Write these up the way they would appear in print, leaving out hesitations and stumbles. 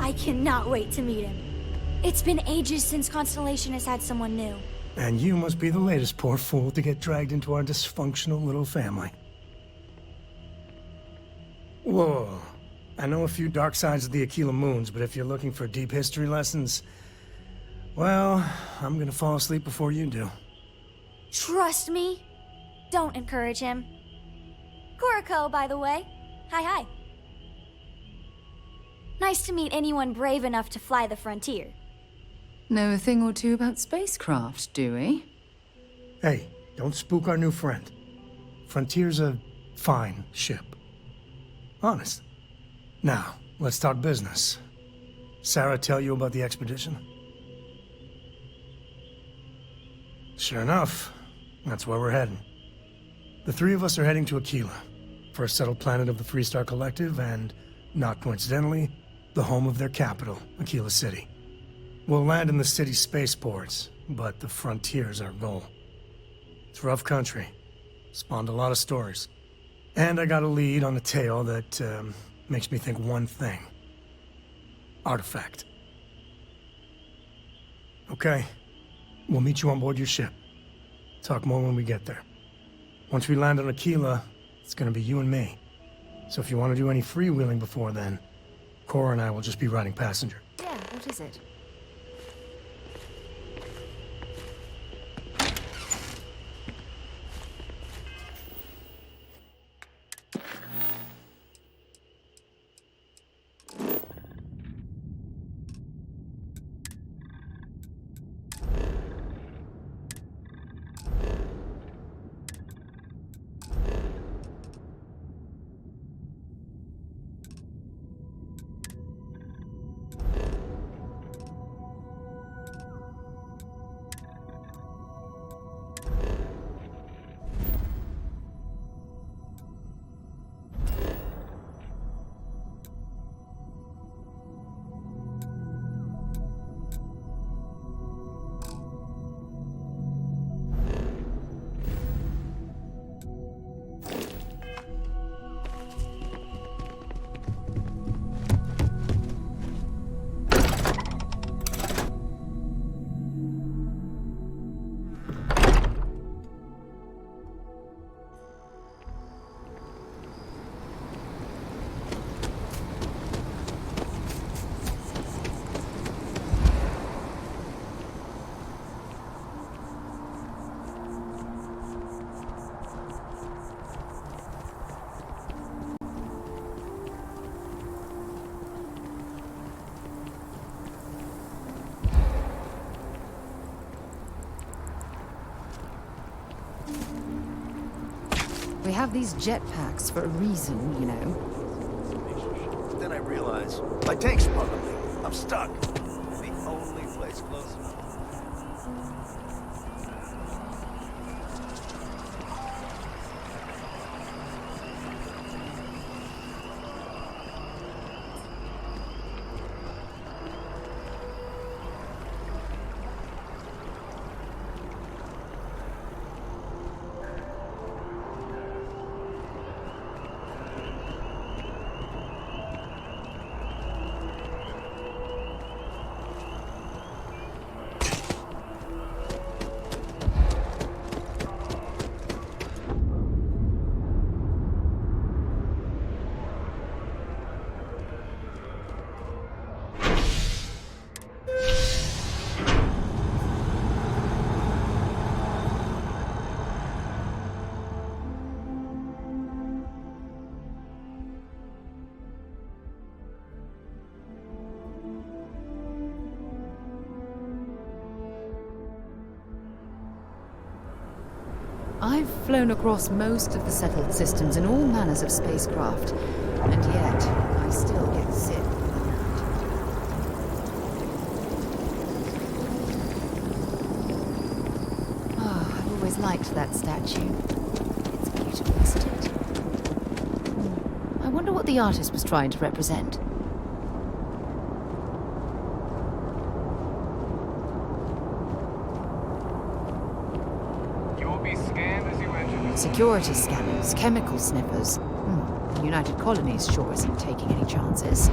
I cannot wait to meet him. It's been ages since Constellation has had someone new. And you must be the latest poor fool to get dragged into our dysfunctional little family. Whoa. I know a few dark sides of the Aquila Moons, but if you're looking for deep history lessons, well, I'm gonna fall asleep before you do. Trust me. Don't encourage him. Kuriko, by the way. Hi. Nice to meet anyone brave enough to fly the frontier. Know a thing or two about spacecraft, do we? Hey, don't spook our new friend. Frontier's a fine ship. Honest. Now, let's talk business. Sarah tell you about the expedition? Sure enough, that's where we're heading. The three of us are heading to Aquila, first settled planet of the Freestar Collective and, not coincidentally, the home of their capital, Aquila City. We'll land in the city's spaceports, but the frontier's our goal. It's rough country. Spawned a lot of stories. And I got a lead on a tale that makes me think one thing. Artifact. Okay. We'll meet you on board your ship. Talk more when we get there. Once we land on Aquila, it's gonna be you and me. So if you want to do any freewheeling before then, Cora and I will just be riding passenger. Yeah, what is it? We have these jetpacks for a reason, you know. Then I realize my tank's probably. I'm stuck. The only place close enough. I've flown across most of the settled systems in all manners of spacecraft, and yet I still get sick. Oh, I've always liked that statue. It's beautiful, isn't it? I wonder what the artist was trying to represent. Security scanners, chemical sniffers. The United Colonies sure isn't taking any chances.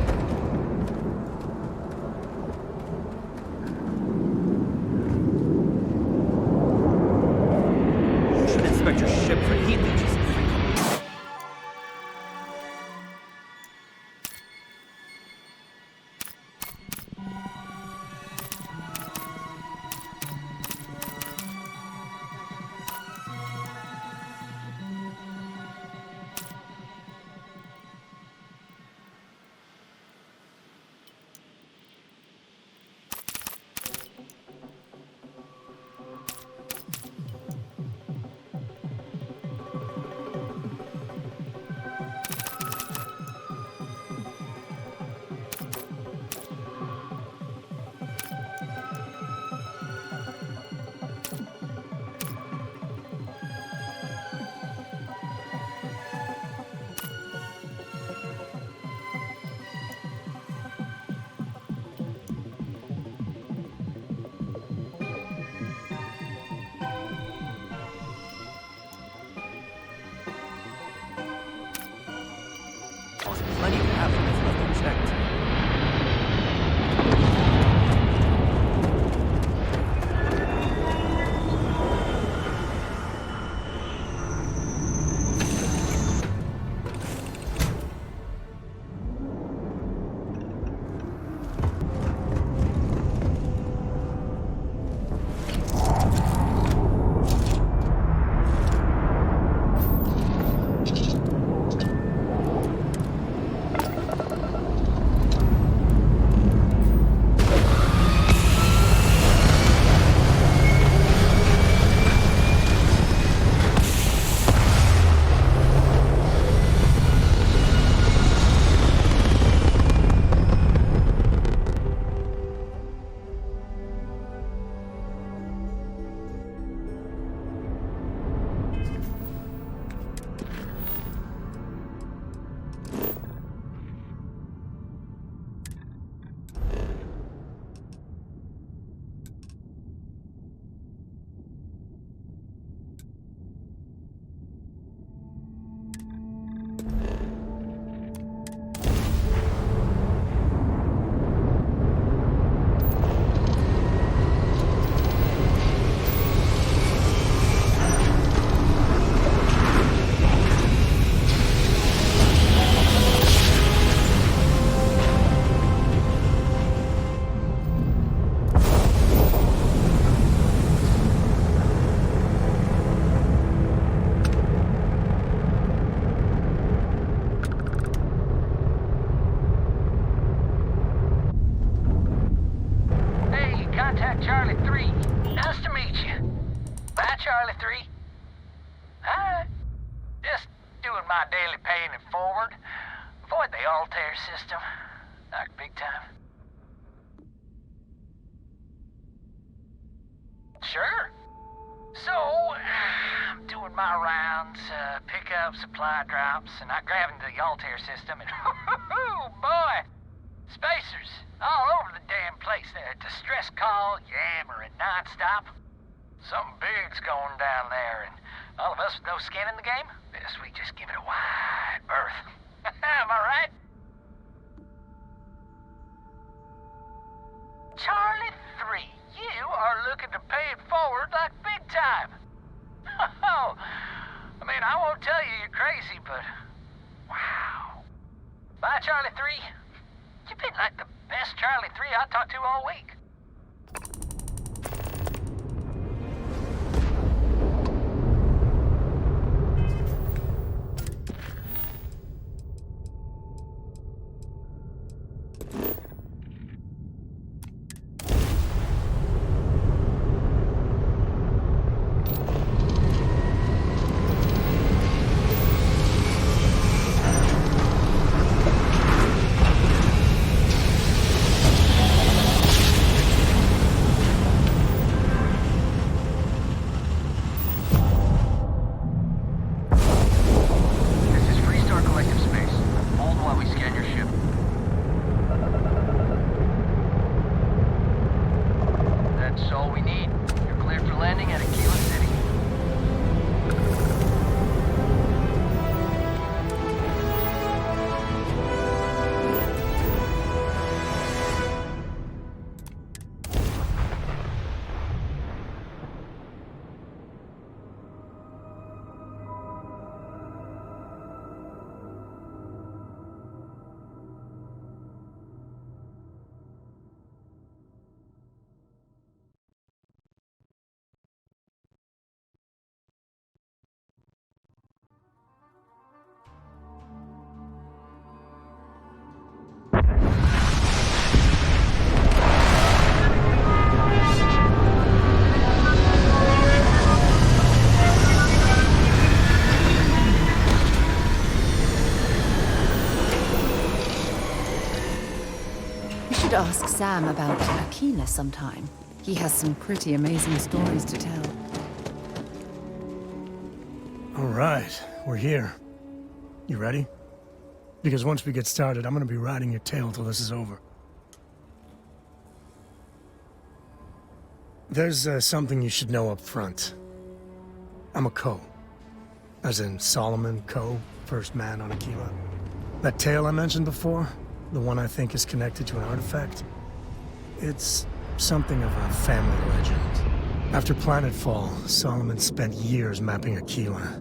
protect. Contact Charlie 3. Nice to meet you. Bye, Charlie 3. Hi. Just doing my daily paying it forward. Avoid the Altair system. Like big time. Sure. So, I'm doing my rounds, pick up supply drops, and I grab into the Altair system, and oh boy! Spacers all over the damn place there. Distress call, yammering nonstop. Something big's going down there, and all of us with no skin in the game, best we just give it a wide berth. Am I right? Charlie 3, you are looking to pay it forward like big time. Oh, I mean, I won't tell you you're crazy, but wow. Bye, Charlie 3. You've been like the best Charlie 3 I talked to all week. Ask Sam about Aquila sometime. He has some pretty amazing stories to tell. All right, we're here. You ready? Because once we get started, I'm gonna be riding your tail till this is over. There's something you should know up front. I'm a Coe. As in Solomon Coe, first man on Aquila. That tale I mentioned before? the one I think is connected to an artifact. It's something of a family legend. After planetfall, Solomon spent years mapping Aquila.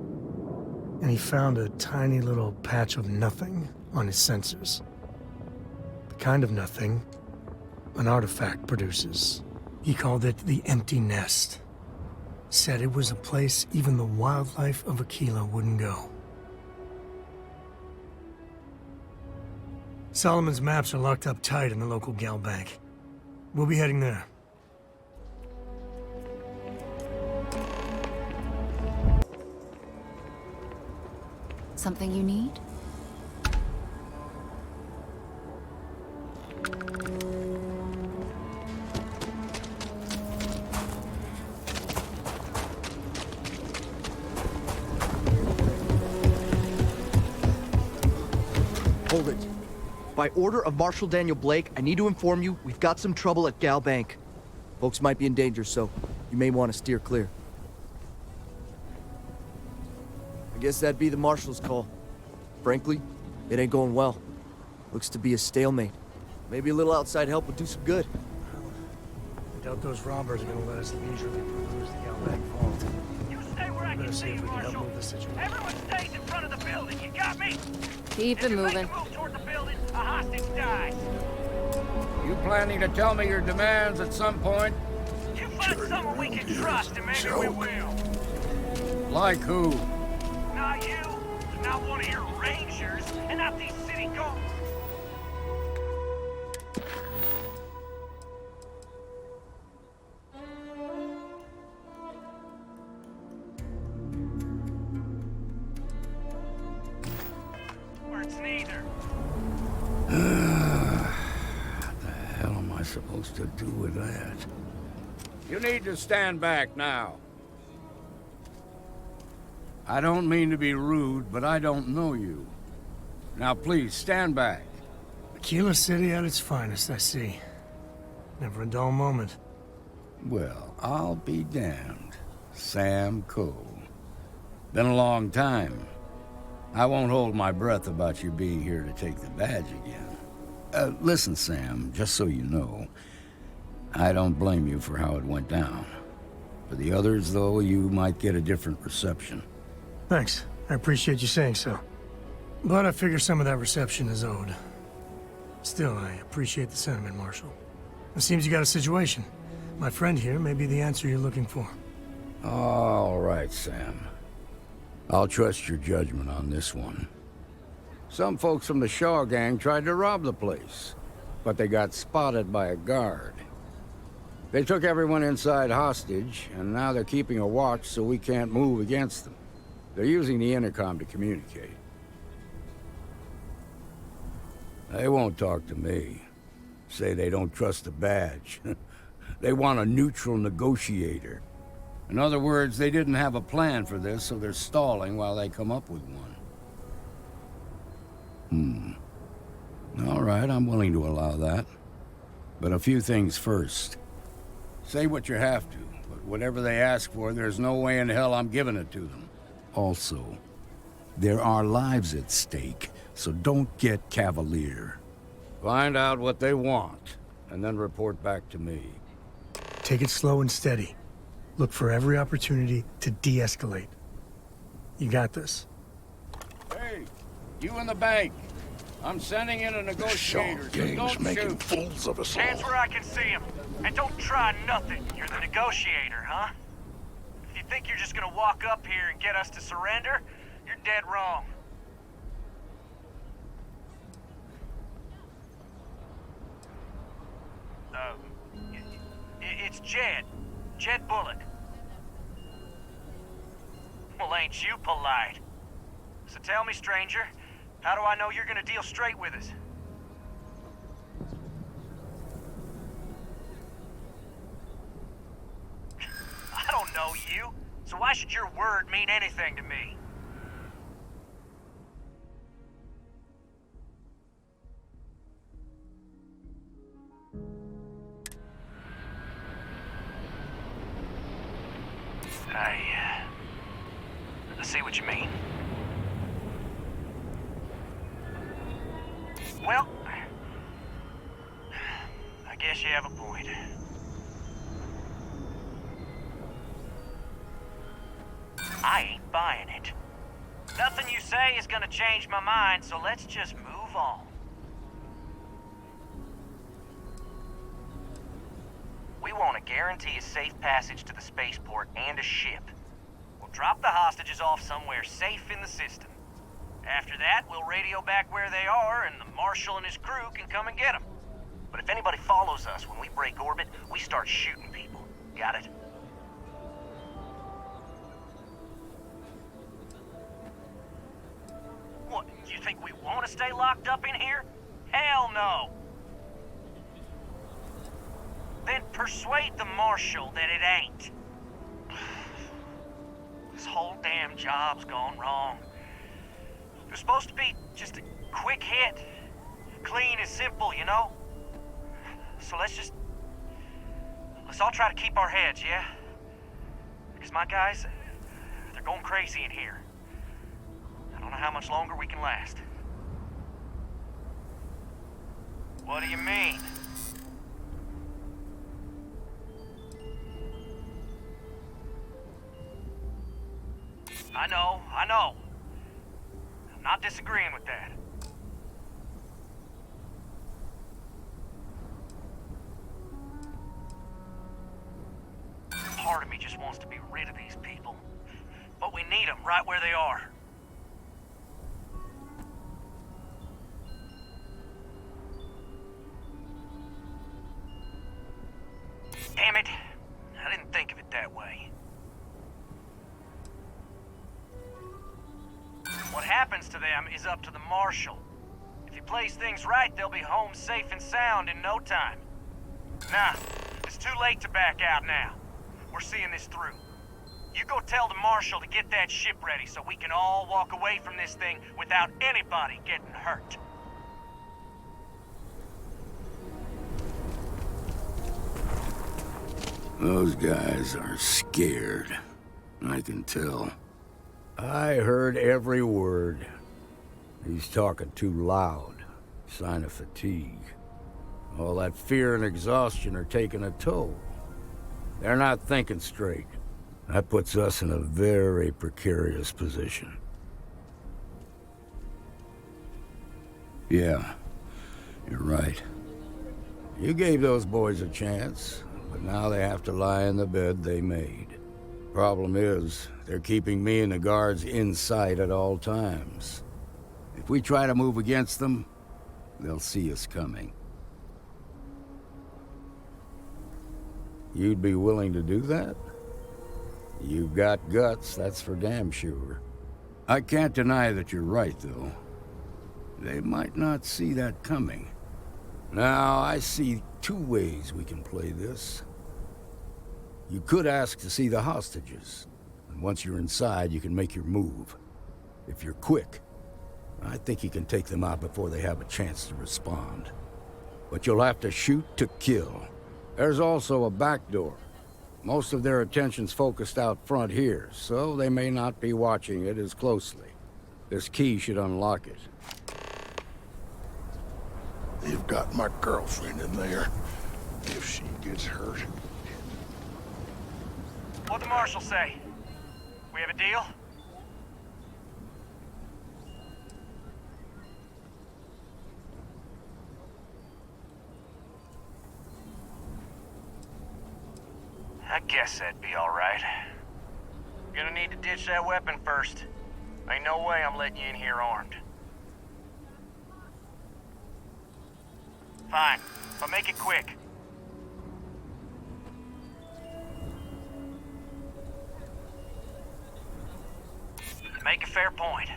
And he found a tiny little patch of nothing on his sensors. The kind of nothing an artifact produces. He called it the Empty Nest. Said it was a place even the wildlife of Aquila wouldn't go. Solomon's maps are locked up tight in the local gal bank. We'll be heading there. Something you need? Hold it. By order of Marshal Daniel Blake, I need to inform you we've got some trouble at Gal Bank. Folks might be in danger, so you may want to steer clear. I guess that'd be the Marshal's call. Frankly, it ain't going well. Looks to be a stalemate. Maybe a little outside help would do some good. I doubt those robbers are gonna let us leisurely peruse the gal bank vault. You stay where I Better can see see if you, we can help Marshal. move the situation. Everyone stays in front of the building. You got me? Keep If it you make moving. a move toward the building, a hostage dies. You planning to tell me your demands at some point? You find someone we can trust, and maybe we will. Like who? Not you, not one of your rangers, and not these city goons. Or it's neither. What the hell am I supposed to do with that? You need to stand back now. I don't mean to be rude, but I don't know you. Now please, stand back. Aquila City at its finest, I see. Never a dull moment. Well, I'll be damned. Sam Cole. Been a long time. I won't hold my breath about you being here to take the badge again. Listen, Sam, just so you know, I don't blame you for how it went down. For the others, though, you might get a different reception. Thanks. I appreciate you saying so. But I figure some of that reception is owed. Still, I appreciate the sentiment, Marshal. It seems you got a situation. My friend here may be the answer you're looking for. All right, Sam. I'll trust your judgment on this one. Some folks from the Shaw gang tried to rob the place, but they got spotted by a guard. They took everyone inside hostage, and now they're keeping a watch so we can't move against them. They're using the intercom to communicate. They won't talk to me. Say they don't trust the badge. They want a neutral negotiator. In other words, they didn't have a plan for this, so they're stalling while they come up with one. All right, I'm willing to allow that. But a few things first. Say what you have to, but whatever they ask for, there's no way in hell I'm giving it to them. Also, there are lives at stake, so don't get cavalier. Find out what they want, and then report back to me. Take it slow and steady. Look for every opportunity to de-escalate. You got this. Hey, you in the bank. I'm sending in a negotiator, so don't shoot. fools of us all. Hands where I can see him. And don't try nothing. You're the negotiator, huh? If you think you're just gonna walk up here and get us to surrender, you're dead wrong. It's Jed. Jed Bullock. Well, ain't you polite? So tell me, stranger, how do I know you're gonna deal straight with us? I don't know you, so why should your word mean anything to me? I see what you mean. Well, you have a point. I ain't buying it. Nothing you say is gonna change my mind, so let's just move on. We want to guarantee a safe passage to the spaceport and a ship. We'll drop the hostages off somewhere safe in the system. After that, we'll radio back where they are, and the Marshal and his crew can come and get them. But if anybody follows us when we break orbit, we start shooting people. Got it? What, you think we want to stay locked up in here? Hell no! Then persuade the Marshal that it ain't. This whole damn job's gone wrong. It was supposed to be just a quick hit. Clean and simple, you know? So let's all try to keep our heads, yeah? Because my guys, they're going crazy in here. I don't know how much longer we can last. What do you mean? I know. I'm not disagreeing with that. Part of me just wants to be rid of these people. But we need them right where they are. Damn it. I didn't think of it that way. What happens to them is up to the Marshal. If he plays things right, they'll be home safe and sound in no time. Nah, it's too late to back out now. We're seeing this through. You go tell the Marshal to get that ship ready so we can all walk away from this thing without anybody getting hurt. Those guys are scared. I can tell. I heard every word. He's talking too loud. Sign of fatigue. All that fear and exhaustion are taking a toll. They're not thinking straight. That puts us in a very precarious position. Yeah, you're right. You gave those boys a chance, but now they have to lie in the bed they made. Problem is, they're keeping me and the guards in sight at all times. If we try to move against them, they'll see us coming. You'd be willing to do that? You've got guts, that's for damn sure. I can't deny that you're right, though. They might not see that coming. Now, I see two ways we can play this. You could ask to see the hostages, and once you're inside, you can make your move. If you're quick, I think you can take them out before they have a chance to respond. But you'll have to shoot to kill. There's also a back door. Most of their attention's focused out front here, so they may not be watching it as closely. This key should unlock it. You've got my girlfriend in there. If she gets hurt. What'd the Marshal say? We have a deal? I guess that'd be all right. Gonna need to ditch that weapon first. Ain't no way I'm letting you in here armed. Fine, but make it quick. Make a fair point.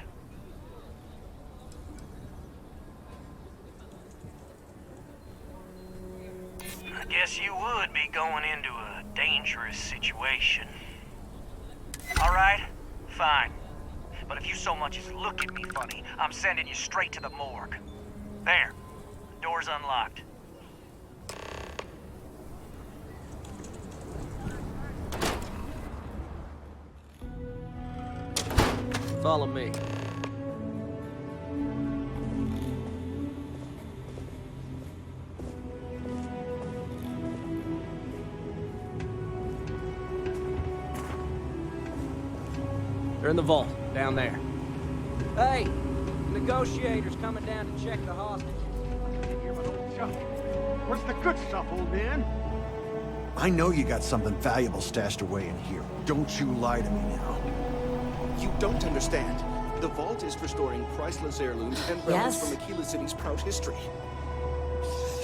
I guess you would be going into a dangerous situation. All right, fine. But if you so much as look at me funny, I'm sending you straight to the morgue. There, the door's unlocked. Follow me. They're in the vault, down there. Hey, the negotiator's coming down to check the hostages. What's the good stuff, old man? I know you got something valuable stashed away in here. Don't you lie to me now. You don't understand. The vault is for storing priceless heirlooms and relics from Aquila City's proud history.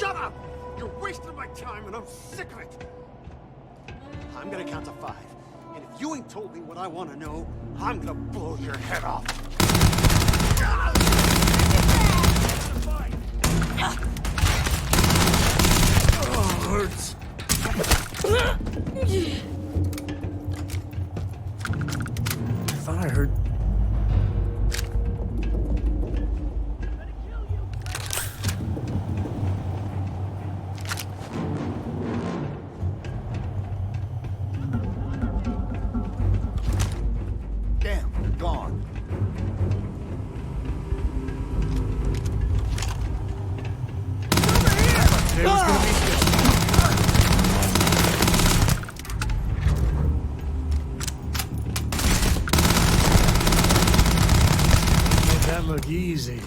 Shut up! You're wasting my time and I'm sick of it! I'm gonna count to 5. And if you ain't told me what I want to know, I'm gonna blow your head off. Oh, hurts. I thought I heard... Damn, gone. It was gonna be still. Made that look easy.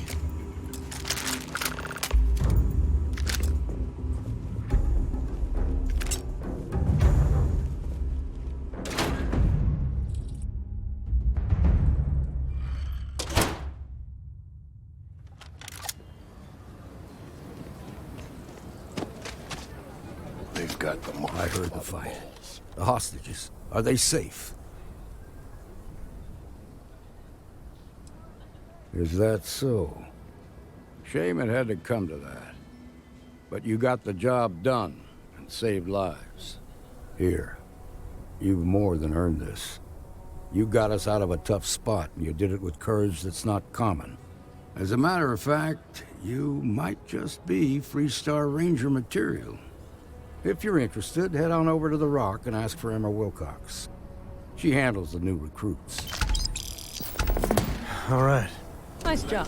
They've got the mark. I heard the fight. The hostages, are they safe? Is that so? Shame it had to come to that. But you got the job done and saved lives. Here, you've more than earned this. You got us out of a tough spot, and you did it with courage that's not common. As a matter of fact, you might just be Freestar Ranger material. If you're interested, head on over to the Rock and ask for Emma Wilcox. She handles the new recruits. All right. Nice job.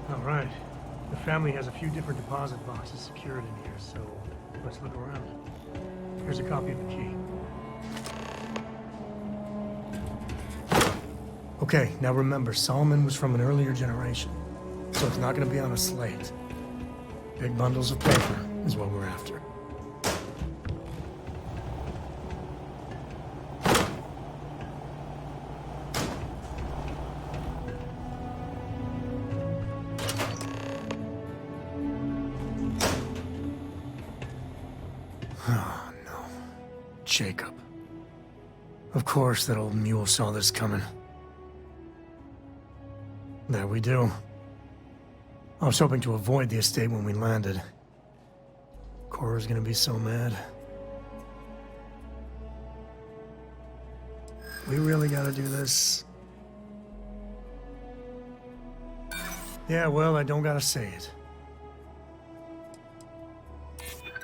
All right. The family has a few different deposit boxes secured in here, so let's look around. Here's a copy of the key. Okay, now remember, Solomon was from an earlier generation, so it's not going to be on a slate. Big bundles of paper is what we're after. Oh, no. Jacob. Of course that old mule saw this coming. There we do. I was hoping to avoid the estate when we landed. Cora's gonna be so mad. We really gotta do this. Yeah, well, I don't gotta say it.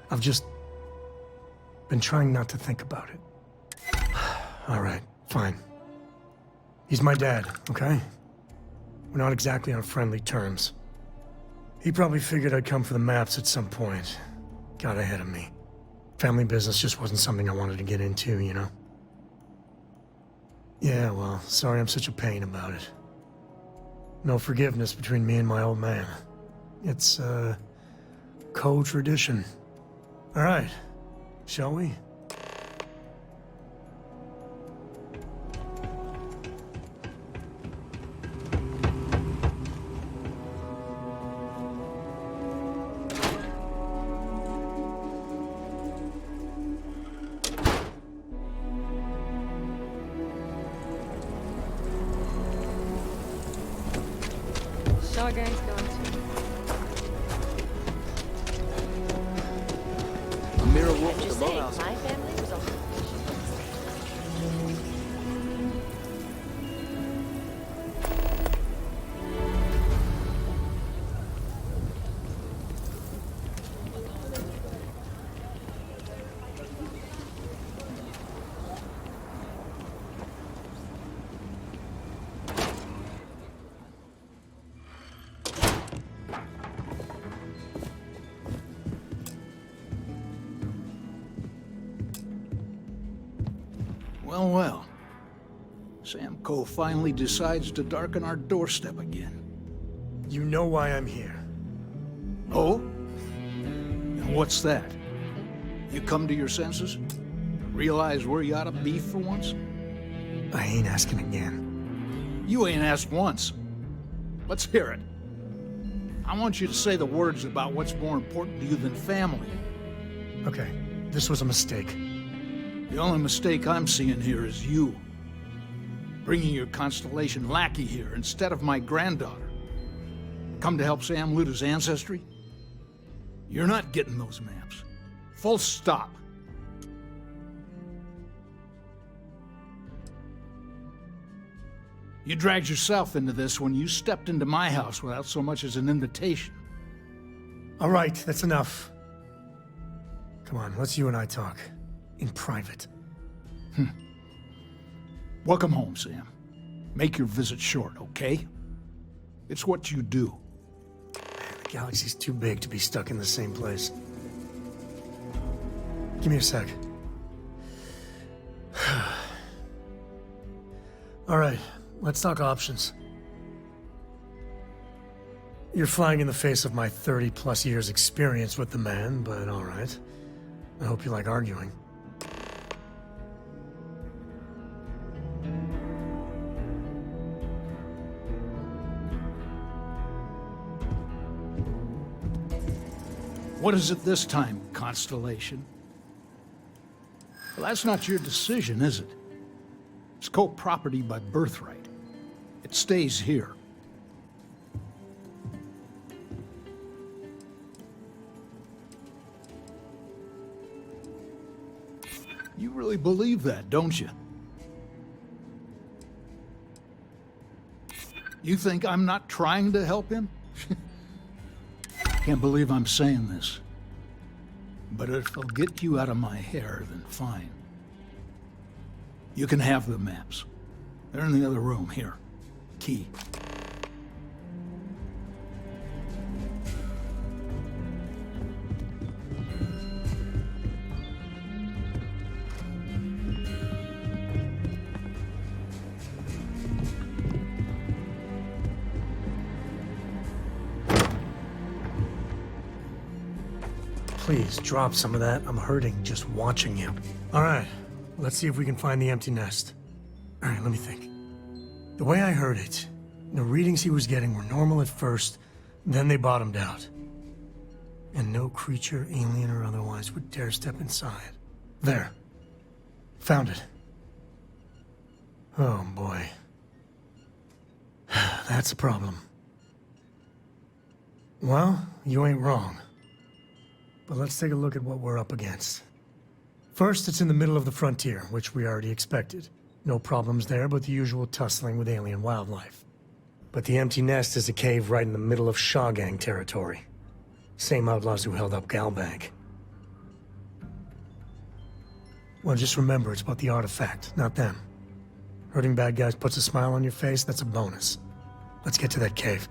I've just been trying not to think about it. All right, fine. He's my dad, okay? We're not exactly on friendly terms. He probably figured I'd come for the maps at some point. Got ahead of me. Family business just wasn't something I wanted to get into, you know? Yeah, well, sorry I'm such a pain about it. No forgiveness between me and my old man. It's, co-tradition. All right, shall we? Gang's going to. A mirror wolf with the boathouse. My family was a... Well, well. Sam Coe finally decides to darken our doorstep again. You know why I'm here. Oh? And what's that? You come to your senses? Realize where you ought to be for once? I ain't asking again. You ain't asked once. Let's hear it. I want you to say the words about what's more important to you than family. Okay, this was a mistake. The only mistake I'm seeing here is you. Bringing your Constellation lackey here instead of my granddaughter. Come to help Sam loot his ancestry? You're not getting those maps. Full stop. You dragged yourself into this when you stepped into my house without so much as an invitation. All right, that's enough. Come on, let's you and I talk. In private. Welcome home, Sam. Make your visit short, okay? It's what you do. The galaxy's too big to be stuck in the same place. Give me a sec. All right, let's talk options. You're flying in the face of my 30-plus years experience with the man, but all right. I hope you like arguing. What is it this time, Constellation? Well, that's not your decision, is it? It's co-property by birthright. It stays here. You really believe that, don't you? You think I'm not trying to help him? Can't believe I'm saying this. But if it'll get you out of my hair, then fine. You can have the maps. They're in the other room, here. Key. Please, drop some of that. I'm hurting just watching you. All right, let's see if we can find the empty nest. All right, let me think. The way I heard it, the readings he was getting were normal at first, then they bottomed out. And no creature, alien or otherwise, would dare step inside. There. Found it. Oh, boy. That's a problem. Well, you ain't wrong. But let's take a look at what we're up against. First, it's in the middle of the frontier, which we already expected. No problems there, but the usual tussling with alien wildlife. But the empty nest is a cave right in the middle of Shawgang territory. Same outlaws who held up Galbank. Well, just remember, it's about the artifact, not them. Hurting bad guys puts a smile on your face, that's a bonus. Let's get to that cave.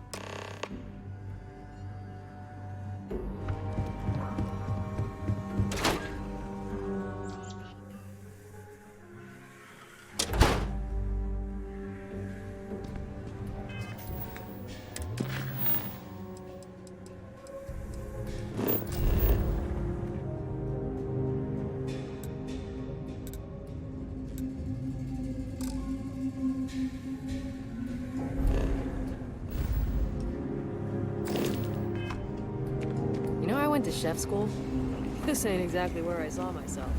I went to chef school. This ain't exactly where I saw myself.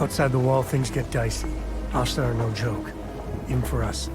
Outside the wall, things get dicey. Hostile are no joke. Even for us.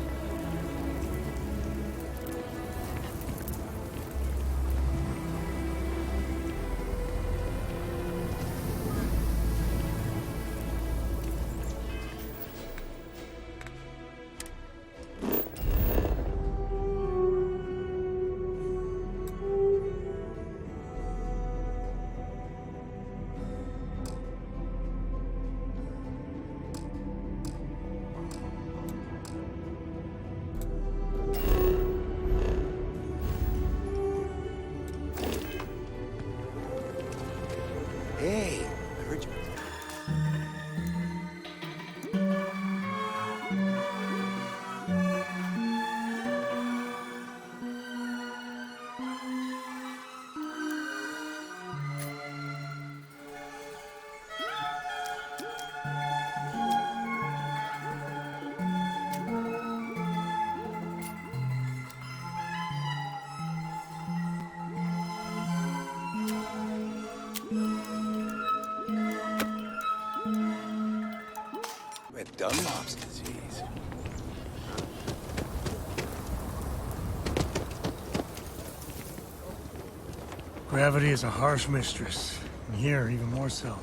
Dunlop's disease. Gravity is a harsh mistress, and here even more so.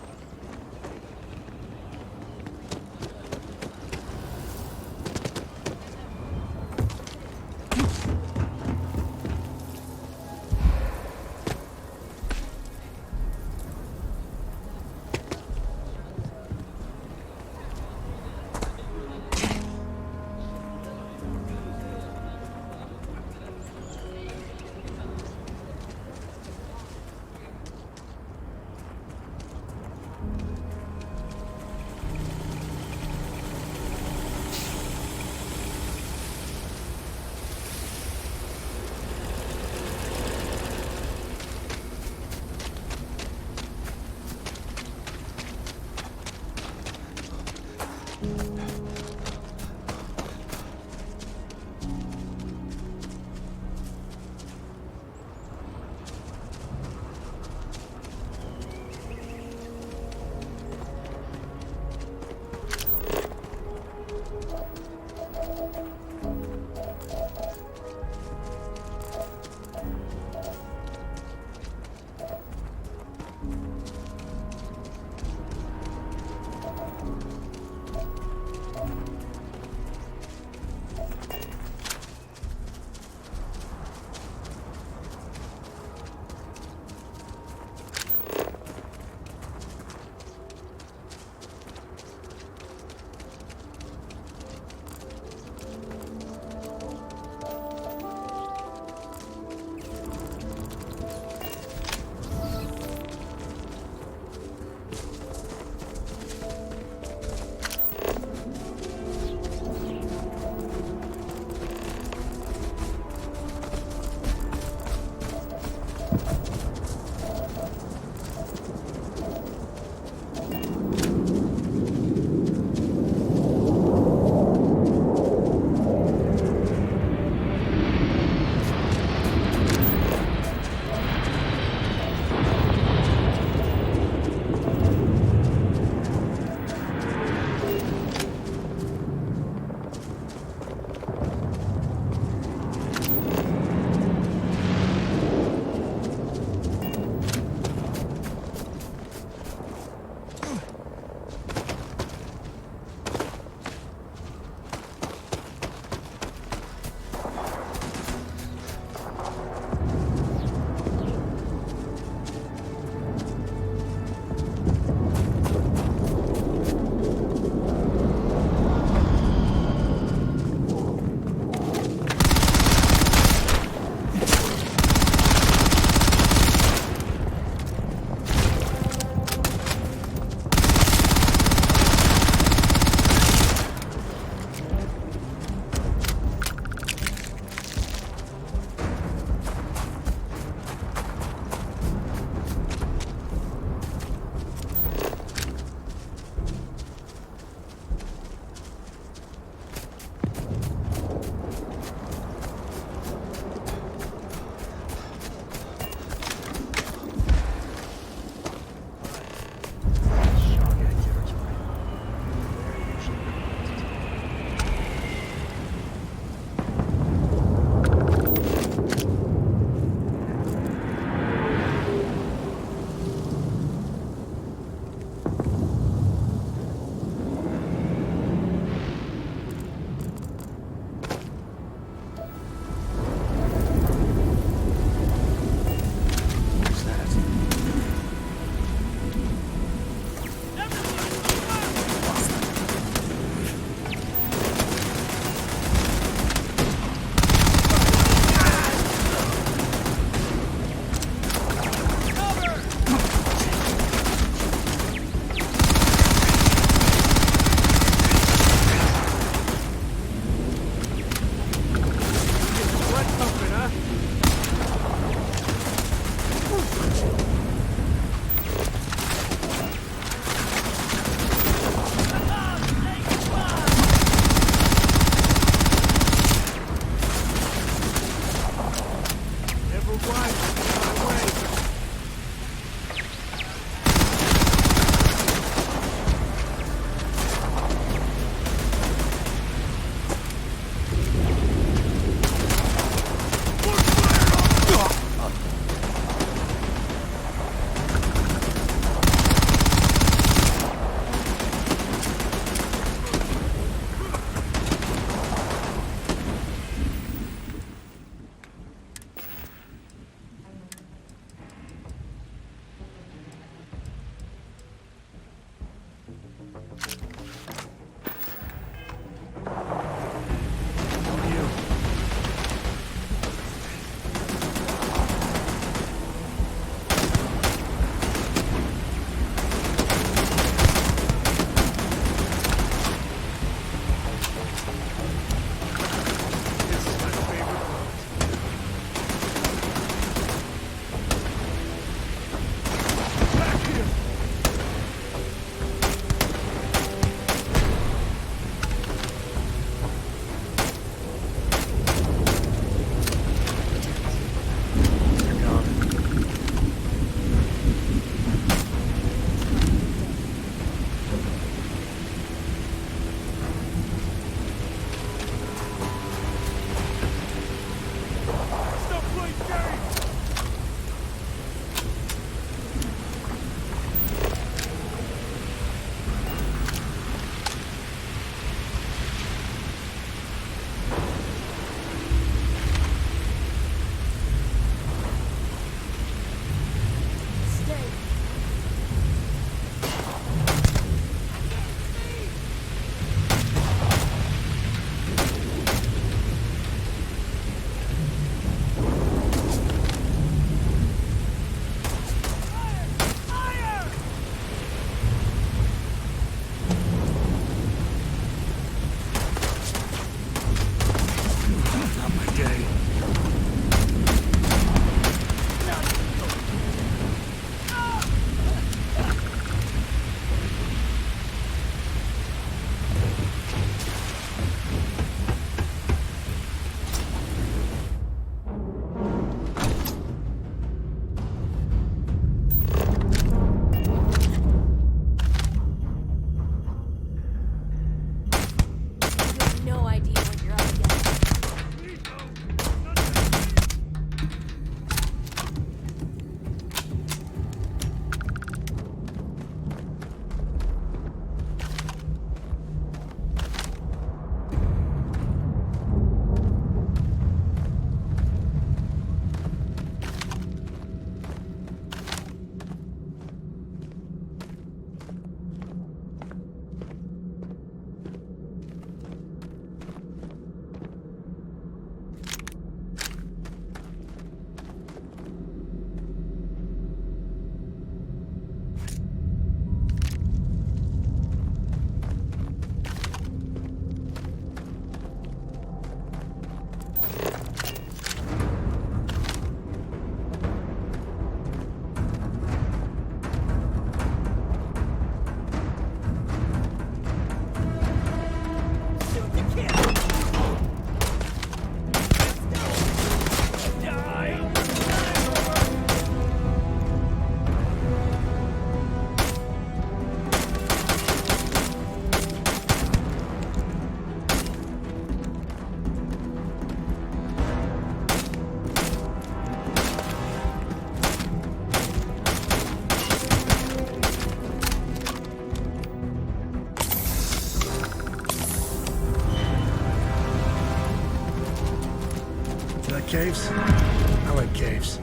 Caves? I like caves.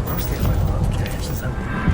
Honestly, I might love caves. Is that weird?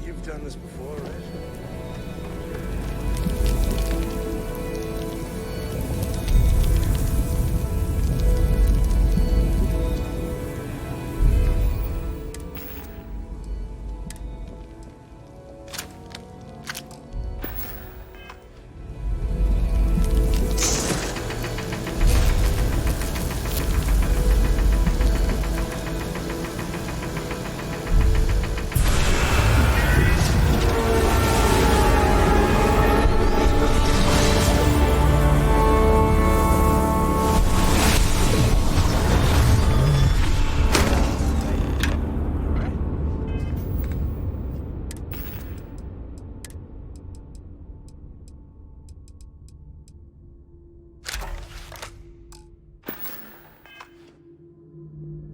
You've done this before, right?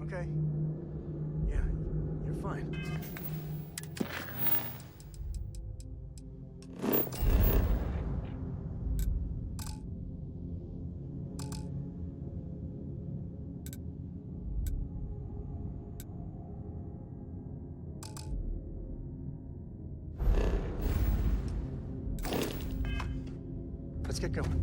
Okay. Yeah, you're fine. Let's get going.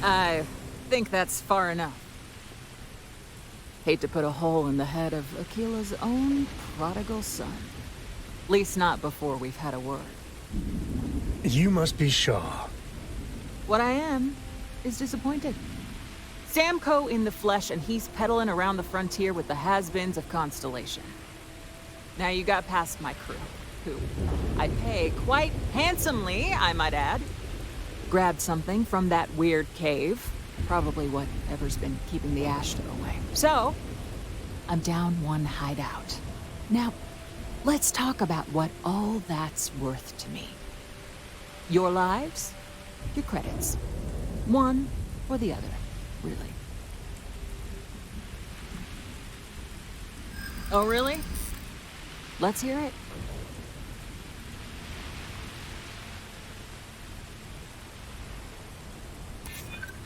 I think that's far enough. Hate to put a hole in the head of Akila's own prodigal son. Least not before we've had a word. You must be Shaw. What I am is disappointed. Samco in the flesh, and he's peddling around the frontier with the has-beens of Constellation. Now you got past my crew, who I pay quite handsomely, I might add. Grabbed something from that weird cave. Probably whatever's been keeping the Ashton away. So, I'm down one hideout. Now, let's talk about what all that's worth to me. Your lives, your credits. One or the other, really. Oh, really? Let's hear it.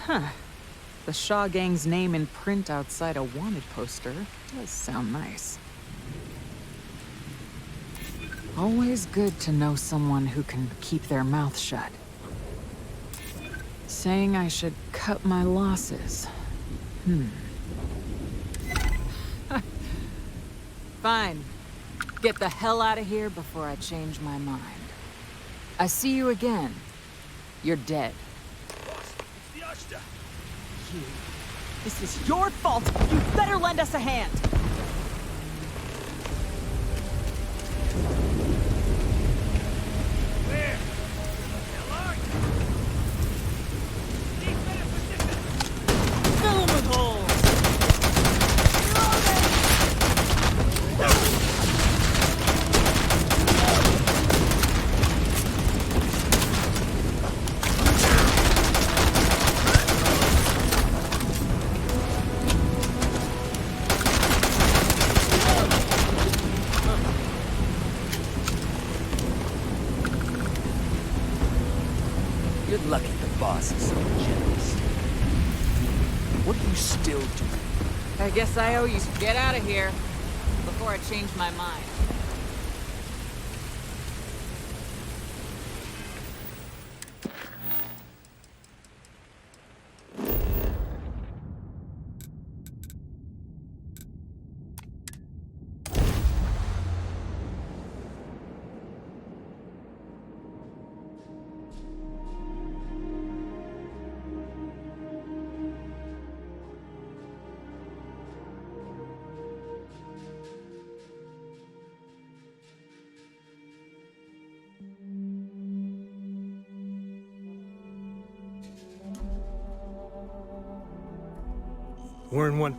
Huh. The Shaw Gang's name in print outside a wanted poster does sound nice. Always good to know someone who can keep their mouth shut. Saying I should cut my losses. Fine. Get the hell out of here before I change my mind. I see you again. You're dead. You. This is your fault. You better lend us a hand. Where? The hell are you? What are you still doing? I guess I owe you. Get out of here before I change my mind. We're in one.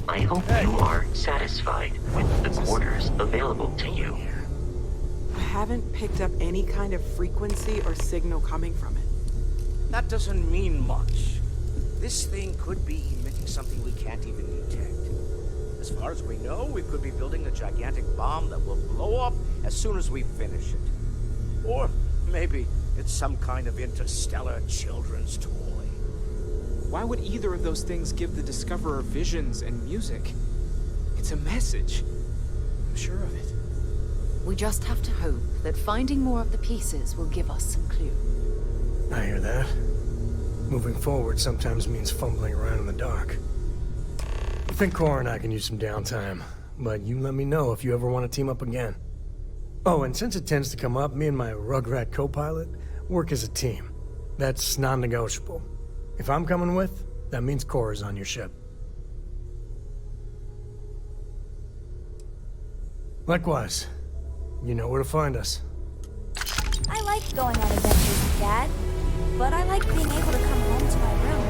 I hope you are satisfied with the quarters available to you. I haven't picked up any kind of frequency or signal coming from it. That doesn't mean much. This thing could be emitting something we can't even detect. As far as we know, we could be building a gigantic bomb that will blow up as soon as we finish it. Or maybe it's some kind of interstellar children's toy. Why would either of those things give the Discoverer visions and music? It's a message. I'm sure of it. We just have to hope that finding more of the pieces will give us some clue. I hear that. Moving forward sometimes means fumbling around in the dark. I think Cora and I can use some downtime, but you let me know if you ever want to team up again. Oh, and since it tends to come up, me and my Rugrat co-pilot work as a team. That's non-negotiable. If I'm coming with, that means Cora's on your ship. Likewise, you know where to find us. I like going on adventures with Dad, but I like being able to come home to my room.